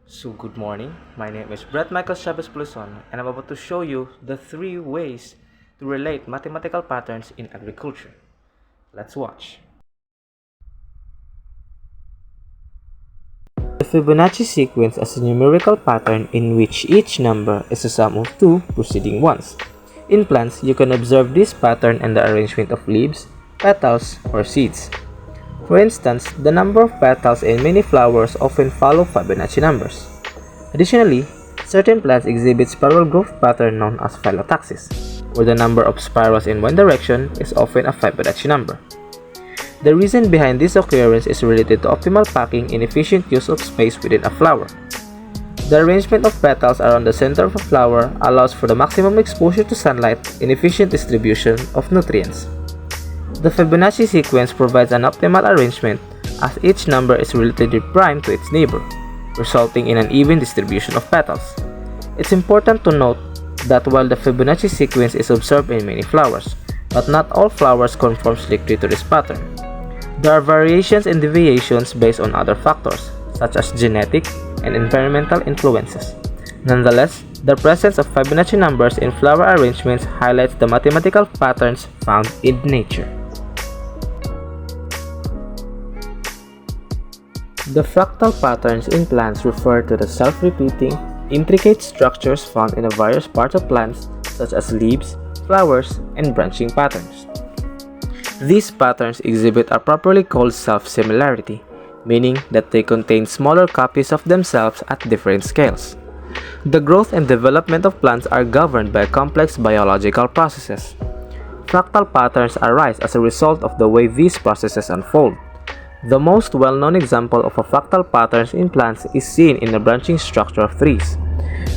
So good morning, my name is Brett Michael Chavez Polison, and I'm about to show you the 3 ways to relate mathematical patterns in agriculture. Let's watch. The Fibonacci sequence is a numerical pattern in which each number is a sum of two preceding ones. In plants, you can observe this pattern in the arrangement of leaves, petals, or seeds. For instance, the number of petals in many flowers often follow Fibonacci numbers. Additionally, certain plants exhibit spiral growth pattern known as phyllotaxis, where the number of spirals in one direction is often a Fibonacci number. The reason behind this occurrence is related to optimal packing and efficient use of space within a flower. The arrangement of petals around the center of a flower allows for the maximum exposure to sunlight and efficient distribution of nutrients. The Fibonacci sequence provides an optimal arrangement as each number is relatively prime to its neighbor, resulting in an even distribution of petals. It's important to note that while the Fibonacci sequence is observed in many flowers, but not all flowers conform strictly to this pattern. There are variations and deviations based on other factors, such as genetic and environmental influences. Nonetheless, the presence of Fibonacci numbers in flower arrangements highlights the mathematical patterns found in nature. The fractal patterns in plants refer to the self-repeating, intricate structures found in the various parts of plants, such as leaves, flowers, and branching patterns. These patterns exhibit a properly called self-similarity, meaning that they contain smaller copies of themselves at different scales. The growth and development of plants are governed by complex biological processes. Fractal patterns arise as a result of the way these processes unfold. The most well-known example of a fractal pattern in plants is seen in the branching structure of trees.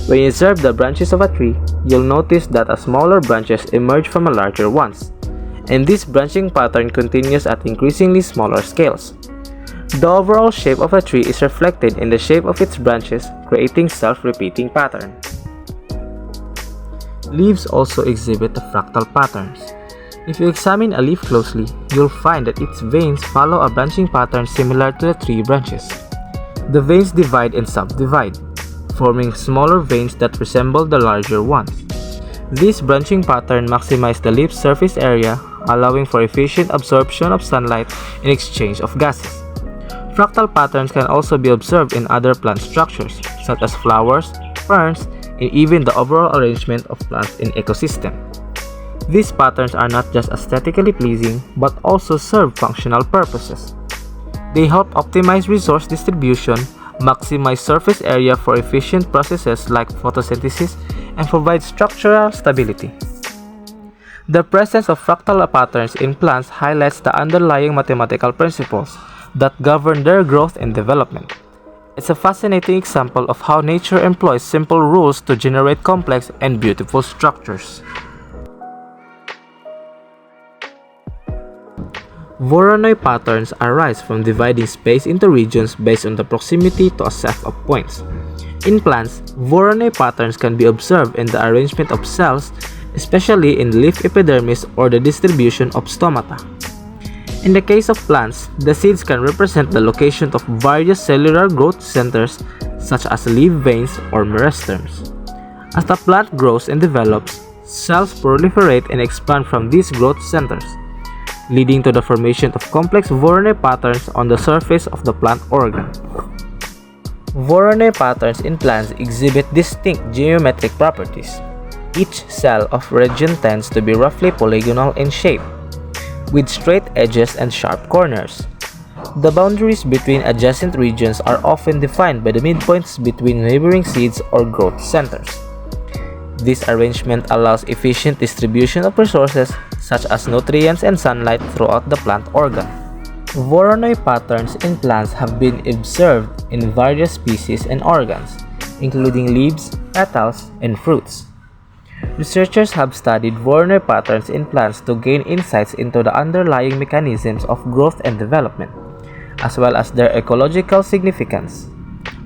When you observe the branches of a tree, you'll notice that smaller branches emerge from larger ones, and this branching pattern continues at increasingly smaller scales. The overall shape of a tree is reflected in the shape of its branches, creating self-repeating pattern. Leaves also exhibit fractal patterns. If you examine a leaf closely, you'll find that its veins follow a branching pattern similar to the tree branches. The veins divide and subdivide, forming smaller veins that resemble the larger ones. This branching pattern maximizes the leaf's surface area, allowing for efficient absorption of sunlight and exchange of gases. Fractal patterns can also be observed in other plant structures, such as flowers, ferns, and even the overall arrangement of plants in ecosystem. These patterns are not just aesthetically pleasing, but also serve functional purposes. They help optimize resource distribution, maximize surface area for efficient processes like photosynthesis, and provide structural stability. The presence of fractal patterns in plants highlights the underlying mathematical principles that govern their growth and development. It's a fascinating example of how nature employs simple rules to generate complex and beautiful structures. Voronoi patterns arise from dividing space into regions based on the proximity to a set of points. In plants, Voronoi patterns can be observed in the arrangement of cells, especially in leaf epidermis or the distribution of stomata. In the case of plants, the seeds can represent the location of various cellular growth centers such as leaf veins or merisderms. As the plant grows and develops, cells proliferate and expand from these growth centers, leading to the formation of complex Voronoi patterns on the surface of the plant organ. Voronoi patterns in plants exhibit distinct geometric properties. Each cell of region tends to be roughly polygonal in shape, with straight edges and sharp corners. The boundaries between adjacent regions are often defined by the midpoints between neighboring seeds or growth centers. This arrangement allows efficient distribution of resources such as nutrients and sunlight throughout the plant organ. Voronoi patterns in plants have been observed in various species and organs, including leaves, petals, and fruits. Researchers have studied Voronoi patterns in plants to gain insights into the underlying mechanisms of growth and development, as well as their ecological significance.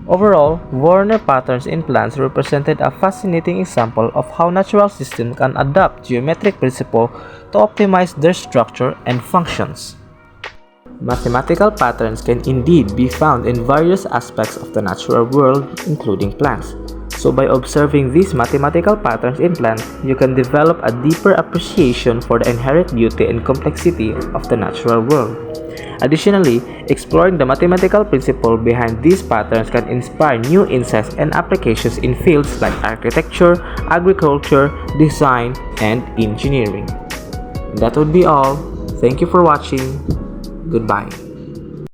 Overall, Voronoi patterns in plants represented a fascinating example of how natural systems can adapt geometric principles to optimize their structure and functions. Mathematical patterns can indeed be found in various aspects of the natural world, including plants. So by observing these mathematical patterns in plants, you can develop a deeper appreciation for the inherent beauty and complexity of the natural world. Additionally, exploring the mathematical principle behind these patterns can inspire new insights and applications in fields like architecture, agriculture, design, and engineering. That would be all. Thank you for watching. Goodbye.